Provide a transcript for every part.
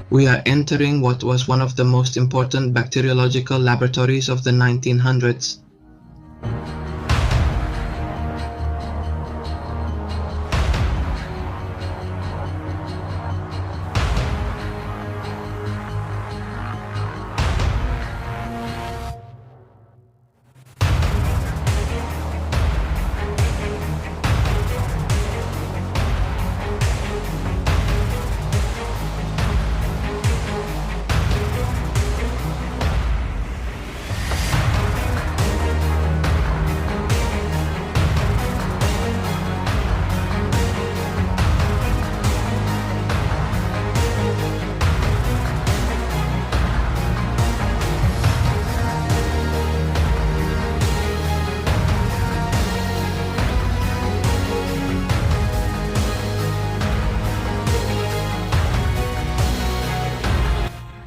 We are entering what was one of the most important bacteriological laboratories of the 1900s.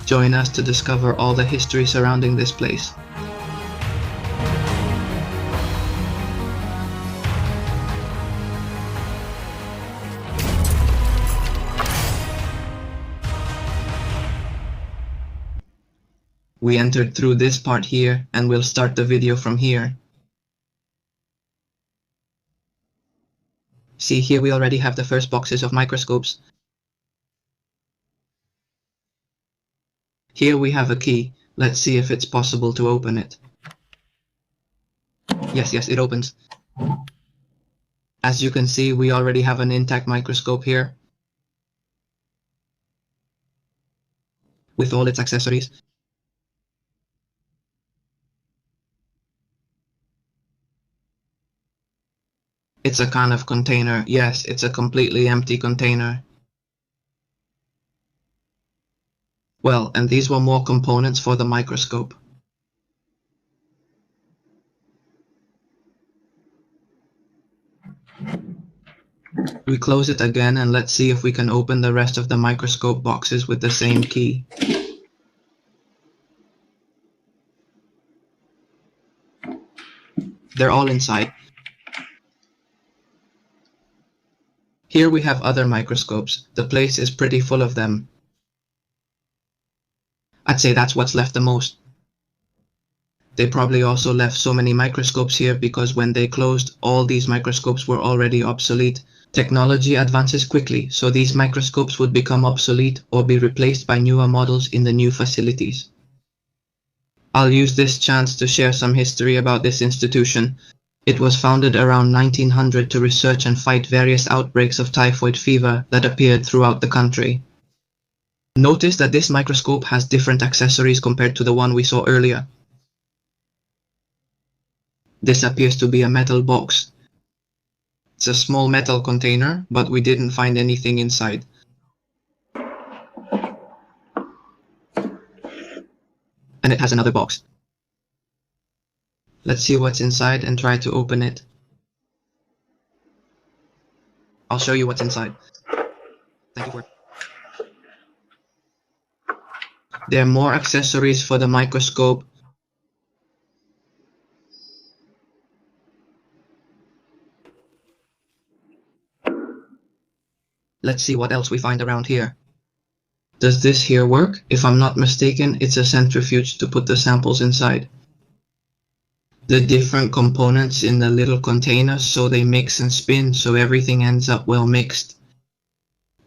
Join us to discover all the history surrounding this place. We entered through this part here, and we'll start the video from here. See, here we already have the first boxes of microscopes. Here we have a key. Let's see if it's possible to open it. Yes, it opens. As you can see, we already have an intact microscope here, with all its accessories. It's a kind of container. Yes, it's a completely empty container. Well, and these were more components for the microscope. We close it again and let's see if we can open the rest of the microscope boxes with the same key. They're all inside. Here we have other microscopes. The place is pretty full of them. I'd say that's what's left the most. They probably also left so many microscopes here because when they closed, all these microscopes were already obsolete. Technology advances quickly, so these microscopes would become obsolete or be replaced by newer models in the new facilities. I'll use this chance to share some history about this institution. It was founded around 1900 to research and fight various outbreaks of typhoid fever that appeared throughout the country. Notice that this microscope has different accessories compared to the one we saw earlier. This appears to be a metal box. It's a small metal container, but we didn't find anything inside. And it has another box. Let's see what's inside and try to open it. I'll show you what's inside. Thank you for it. There are more accessories for the microscope. Let's see what else we find around here. Does this here work? If I'm not mistaken, it's a centrifuge to put the samples inside. The different components in the little containers, so they mix and spin, so everything ends up well mixed.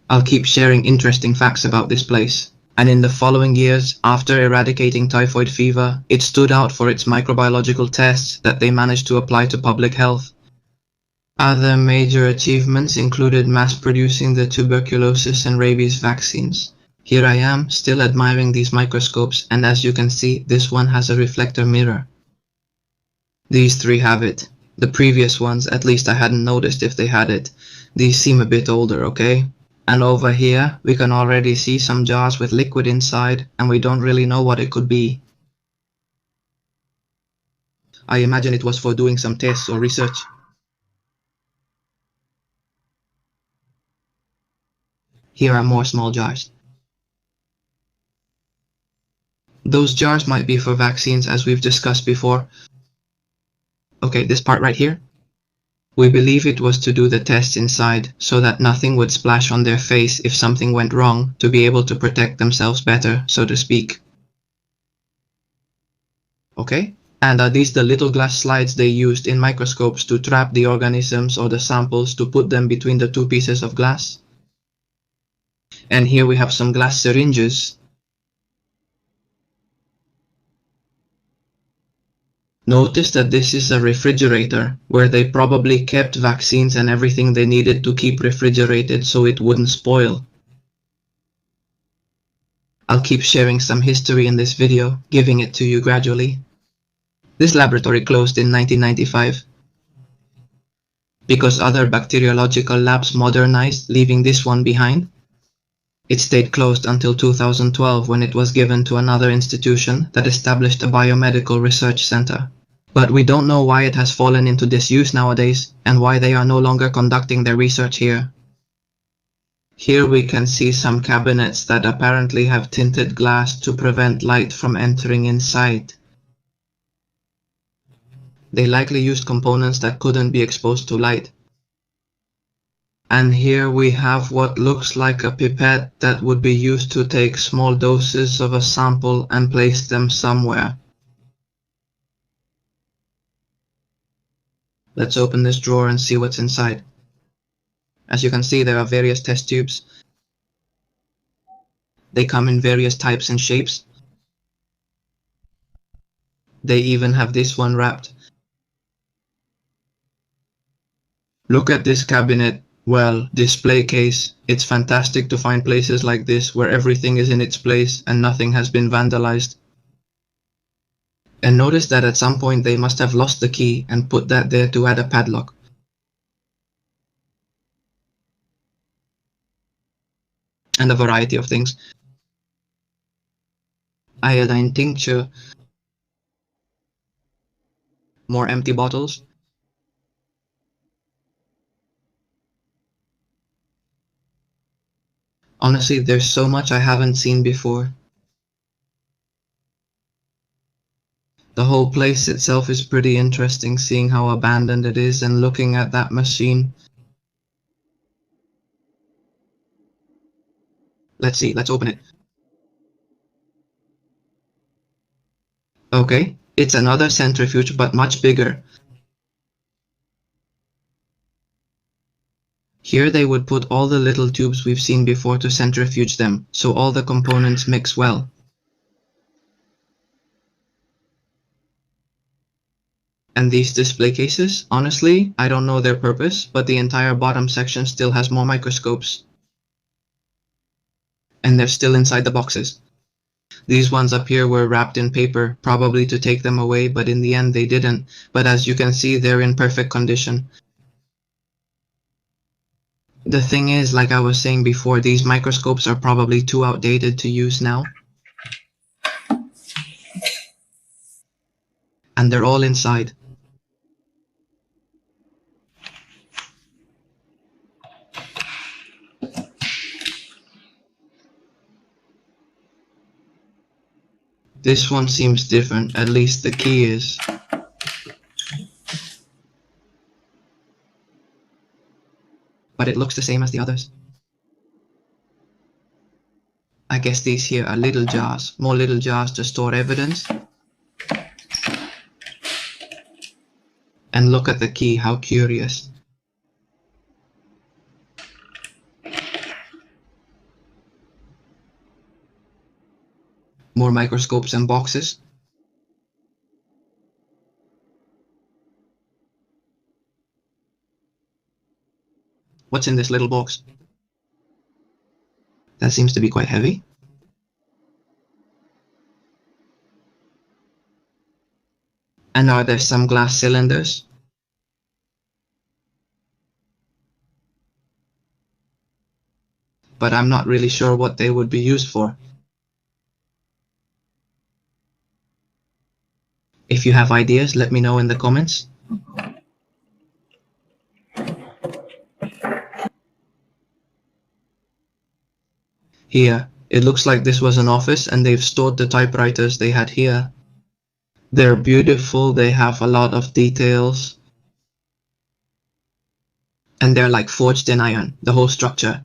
I'll keep sharing interesting facts about this place. And in the following years, after eradicating typhoid fever, it stood out for its microbiological tests that they managed to apply to public health. Other major achievements included mass-producing the tuberculosis and rabies vaccines. Here I am, still admiring these microscopes, and as you can see, this one has a reflector mirror. These three have it. The previous ones, at least I hadn't noticed if they had it. These seem a bit older, okay? And over here, we can already see some jars with liquid inside, and we don't really know what it could be. I imagine it was for doing some tests or research. Here are more small jars. Those jars might be for vaccines, as we've discussed before. Okay, this part right here. We believe it was to do the tests inside, so that nothing would splash on their face if something went wrong, to be able to protect themselves better, so to speak. Okay? And are these the little glass slides they used in microscopes to trap the organisms or the samples to put them between the two pieces of glass? And here we have some glass syringes. Notice that this is a refrigerator, where they probably kept vaccines and everything they needed to keep refrigerated so it wouldn't spoil. I'll keep sharing some history in this video, giving it to you gradually. This laboratory closed in 1995 because other bacteriological labs modernized, leaving this one behind. It stayed closed until 2012 when it was given to another institution that established a biomedical research center. But we don't know why it has fallen into disuse nowadays and why they are no longer conducting their research here. Here we can see some cabinets that apparently have tinted glass to prevent light from entering inside. They likely used components that couldn't be exposed to light. And here we have what looks like a pipette that would be used to take small doses of a sample and place them somewhere. Let's open this drawer and see what's inside. As you can see, there are various test tubes. They come in various types and shapes. They even have this one wrapped. Look at this cabinet. Well, display case. It's fantastic to find places like this where everything is in its place and nothing has been vandalized. And notice that at some point they must have lost the key and put that there to add a padlock. And a variety of things. Iodine tincture. More empty bottles. Honestly, there's so much I haven't seen before. The whole place itself is pretty interesting, seeing how abandoned it is and looking at that machine. Let's see, let's open it. Okay, it's another centrifuge but much bigger. Here they would put all the little tubes we've seen before to centrifuge them, so all the components mix well. And these display cases, honestly, I don't know their purpose, but the entire bottom section still has more microscopes. And they're still inside the boxes. These ones up here were wrapped in paper, probably to take them away, but in the end they didn't. But as you can see, they're in perfect condition. The thing is, like I was saying before, these microscopes are probably too outdated to use now. And they're all inside. This one seems different, at least the key is. But it looks the same as the others. I guess these here are little jars, more little jars to store evidence. And look at the key, how curious. More microscopes and boxes. What's in this little box? That seems to be quite heavy. And are there some glass cylinders? But I'm not really sure what they would be used for. If you have ideas, let me know in the comments. Here, it looks like this was an office and they've stored the typewriters they had here. They're beautiful, they have a lot of details. And they're like forged in iron, the whole structure.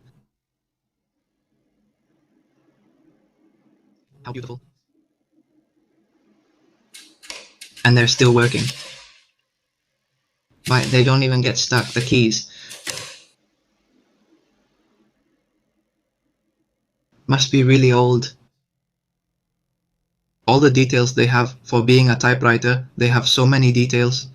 How beautiful. And they're still working. Right, they don't even get stuck, the keys. Must be really old. All the details they have for being a typewriter, they have so many details.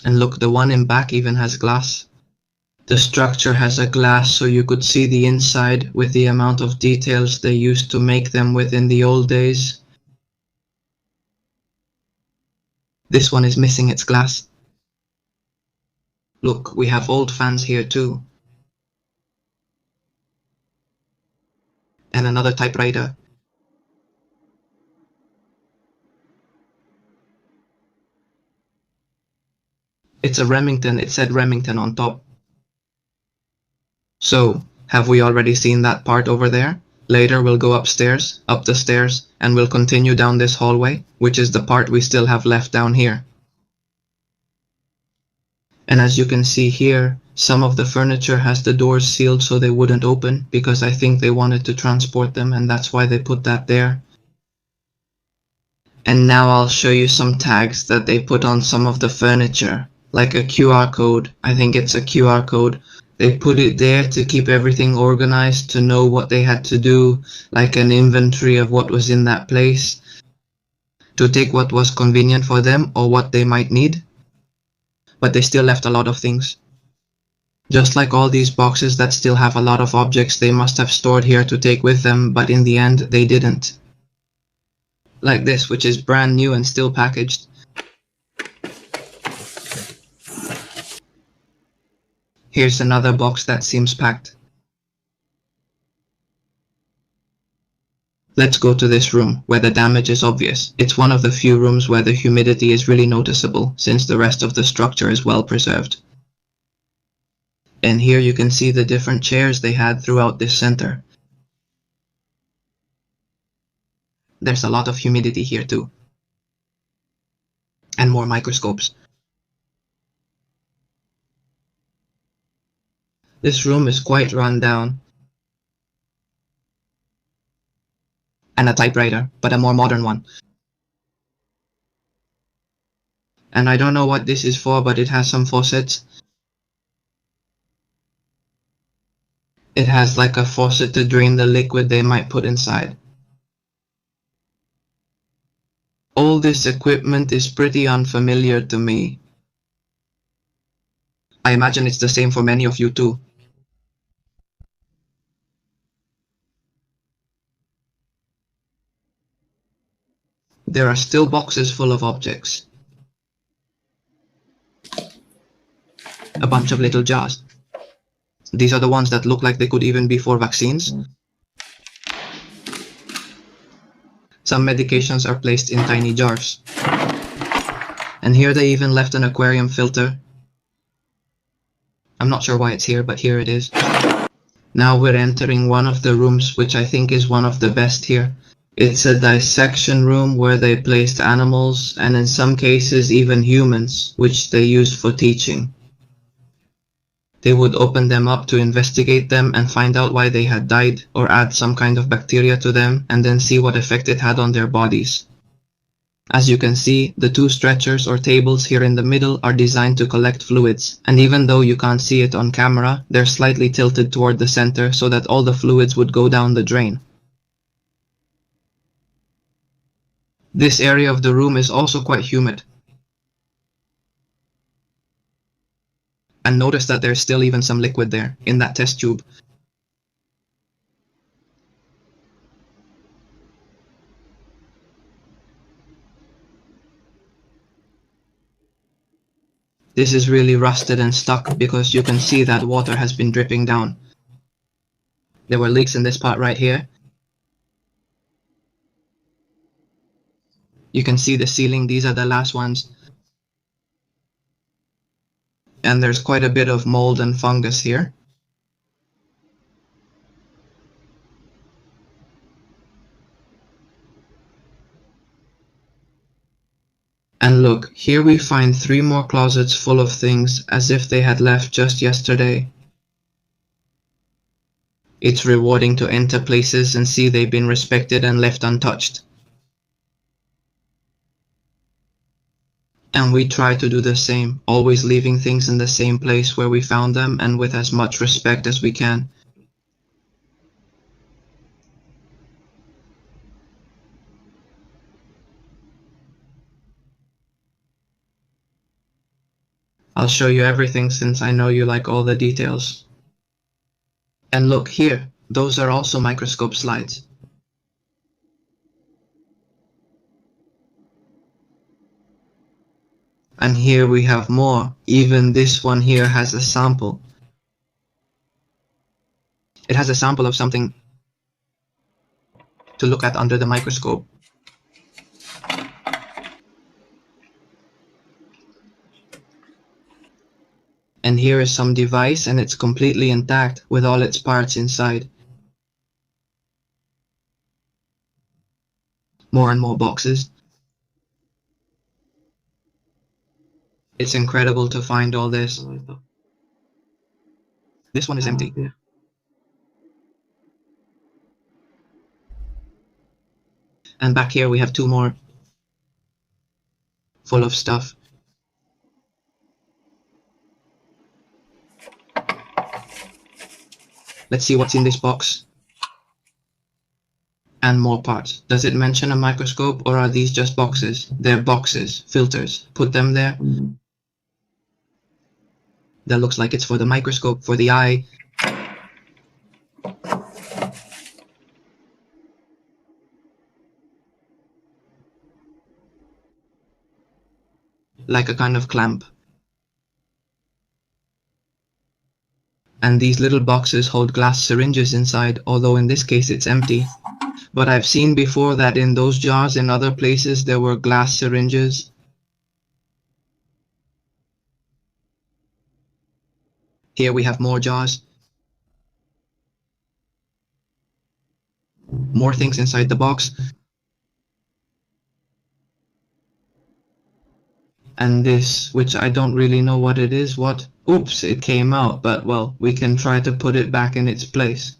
And look, the one in back even has glass. The structure has a glass so you could see the inside with the amount of details they used to make them with in the old days. This one is missing its glass. Look, we have old fans here too. And another typewriter. It's a Remington, it said Remington on top. So, have we already seen that part over there? Later we'll go upstairs, up the stairs, and we'll continue down this hallway, which is the part we still have left down here. And as you can see here, some of the furniture has the doors sealed so they wouldn't open, because I think they wanted to transport them and that's why they put that there. And now I'll show you some tags that they put on some of the furniture, like a QR code. I think it's a QR code. They put it there to keep everything organized, to know what they had to do, like an inventory of what was in that place, to take what was convenient for them or what they might need. But they still left a lot of things. Just like all these boxes that still have a lot of objects they must have stored here to take with them, but in the end they didn't. Like this, which is brand new and still packaged. Here's another box that seems packed. Let's go to this room, where the damage is obvious. It's one of the few rooms where the humidity is really noticeable, since the rest of the structure is well preserved. And here you can see the different chairs they had throughout this center. There's a lot of humidity here too. And more microscopes. This room is quite run down. And a typewriter, but a more modern one. And I don't know what this is for, but it has some faucets. It has like a faucet to drain the liquid they might put inside. All this equipment is pretty unfamiliar to me. I imagine it's the same for many of you too. There are still boxes full of objects. A bunch of little jars. These are the ones that look like they could even be for vaccines. Some medications are placed in tiny jars. And here they even left an aquarium filter. I'm not sure why it's here, but here it is. Now we're entering one of the rooms, which I think is one of the best here. It's a dissection room where they placed animals, and in some cases even humans, which they used for teaching. They would open them up to investigate them and find out why they had died, or add some kind of bacteria to them, and then see what effect it had on their bodies. As you can see, the two stretchers or tables here in the middle are designed to collect fluids, and even though you can't see it on camera, they're slightly tilted toward the center so that all the fluids would go down the drain. This area of the room is also quite humid. And notice that there's still even some liquid there, in that test tube. This is really rusted and stuck because you can see that water has been dripping down. There were leaks in this part right here. You can see the ceiling, these are the last ones. And there's quite a bit of mold and fungus here. And look, here we find 3 more closets full of things as if they had left just yesterday. It's rewarding to enter places and see they've been respected and left untouched. And we try to do the same, always leaving things in the same place where we found them and with as much respect as we can. I'll show you everything since I know you like all the details. And look here, those are also microscope slides. And here we have more. Even this one here has a sample. It has a sample of something to look at under the microscope. And here is some device and it's completely intact with all its parts inside. More and more boxes. It's incredible to find all this. This one is empty. And back here we have 2 more full of stuff. Let's see what's in this box. And more parts. Does it mention a microscope or are these just boxes? They're boxes, filters. Put them there. That looks like it's for the microscope, for the eye. Like a kind of clamp. And these little boxes hold glass syringes inside, although in this case it's empty. But I've seen before that in those jars in other places there were glass syringes. Here we have more jars. More things inside the box. And this, which I don't really know what it is, what? Oops, it came out, but well, we can try to put it back in its place.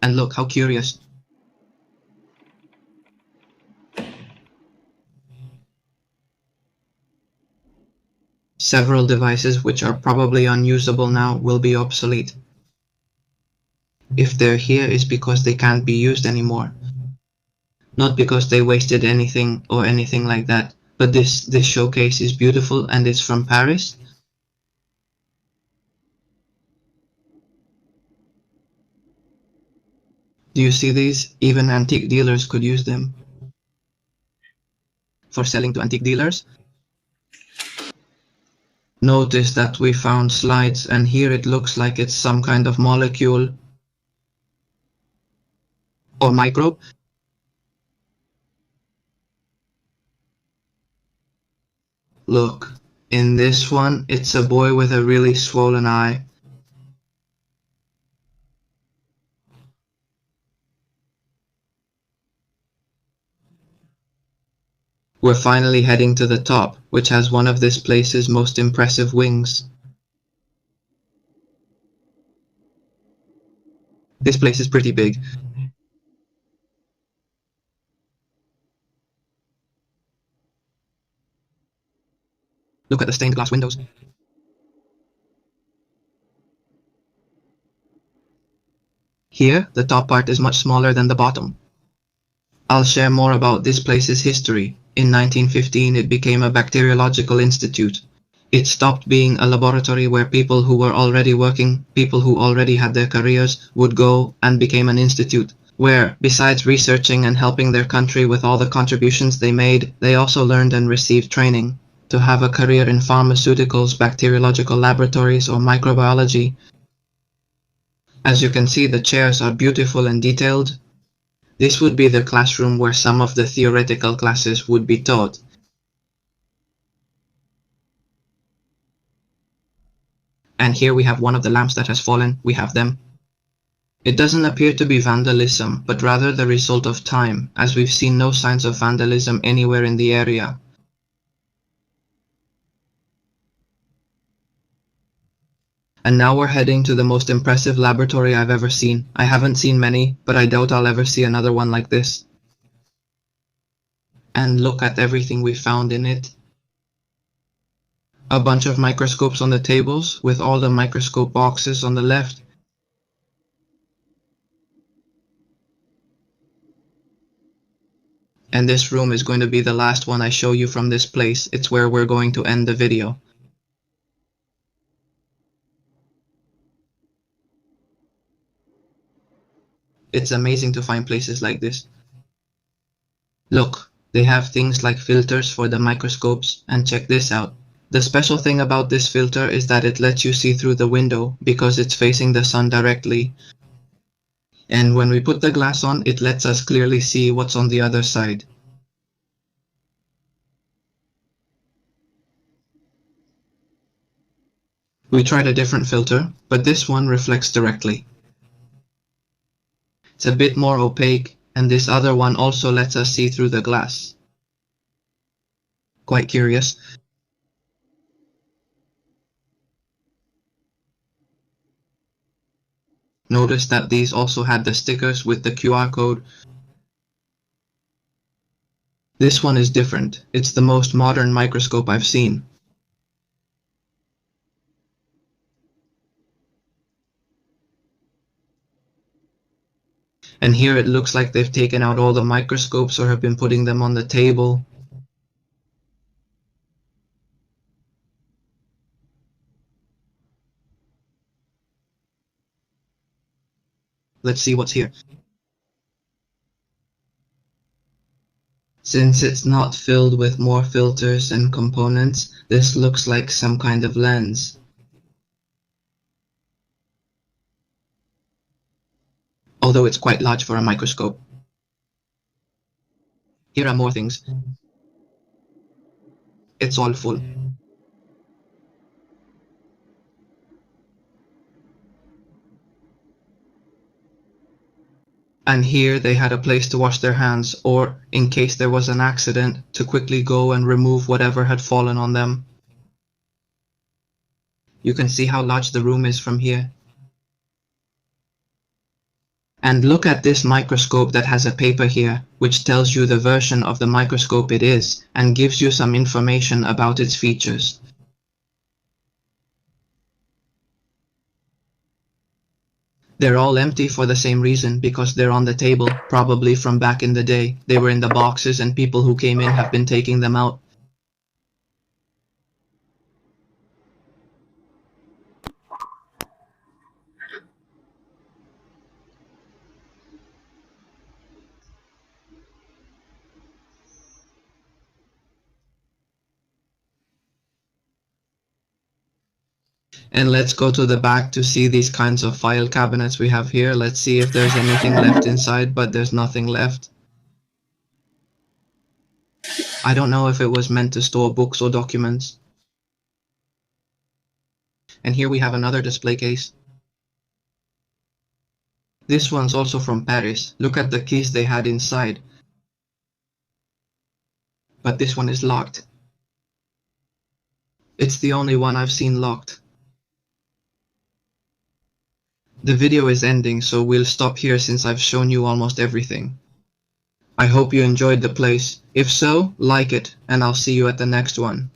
And look, how curious. Several devices which are probably unusable now will be obsolete. If they're here, it's because they can't be used anymore. Not because they wasted anything or anything like that. But this showcase is beautiful and it's from Paris. Do you see these? Even antique dealers could use them. For selling to antique dealers. Notice that we found slides and here it looks like it's some kind of molecule or microbe. Look, in this one, it's a boy with a really swollen eye. We're finally heading to the top, which has one of this place's most impressive wings. This place is pretty big. Look at the stained glass windows. Here, the top part is much smaller than the bottom. I'll share more about this place's history. In 1915, it became a bacteriological institute. It stopped being a laboratory where people who were already working, people who already had their careers, would go and became an institute, where, besides researching and helping their country with all the contributions they made, they also learned and received training to have a career in pharmaceuticals, bacteriological laboratories, or microbiology. As you can see, the chairs are beautiful and detailed. This would be the classroom where some of the theoretical classes would be taught. And here we have one of the lamps that has fallen. We have them. It doesn't appear to be vandalism, but rather the result of time, as we've seen no signs of vandalism anywhere in the area. And now we're heading to the most impressive laboratory I've ever seen. I haven't seen many, but I doubt I'll ever see another one like this. And look at everything we found in it. A bunch of microscopes on the tables, with all the microscope boxes on the left. And this room is going to be the last one I show you from this place. It's where we're going to end the video. It's amazing to find places like this. Look, they have things like filters for the microscopes, and check this out. The special thing about this filter is that it lets you see through the window because it's facing the sun directly. And when we put the glass on, it lets us clearly see what's on the other side. We tried a different filter, but this one reflects directly. It's a bit more opaque, and this other one also lets us see through the glass. Quite curious. Notice that these also had the stickers with the QR code. This one is different. It's the most modern microscope I've seen. And here it looks like they've taken out all the microscopes or have been putting them on the table. Let's see what's here. Since it's not filled with more filters and components, this looks like some kind of lens. Although it's quite large for a microscope. Here are more things. It's all full. And here they had a place to wash their hands, or, in case there was an accident, to quickly go and remove whatever had fallen on them. You can see how large the room is from here. And look at this microscope that has a paper here, which tells you the version of the microscope it is, and gives you some information about its features. They're all empty for the same reason, because they're on the table, probably from back in the day. They were in the boxes and people who came in have been taking them out. And let's go to the back to see these kinds of file cabinets we have here. Let's see if there's anything left inside, but there's nothing left. I don't know if it was meant to store books or documents. And here we have another display case. This one's also from Paris. Look at the keys they had inside. But this one is locked. It's the only one I've seen locked. The video is ending, so we'll stop here since I've shown you almost everything. I hope you enjoyed the place. If so, like it, and I'll see you at the next one.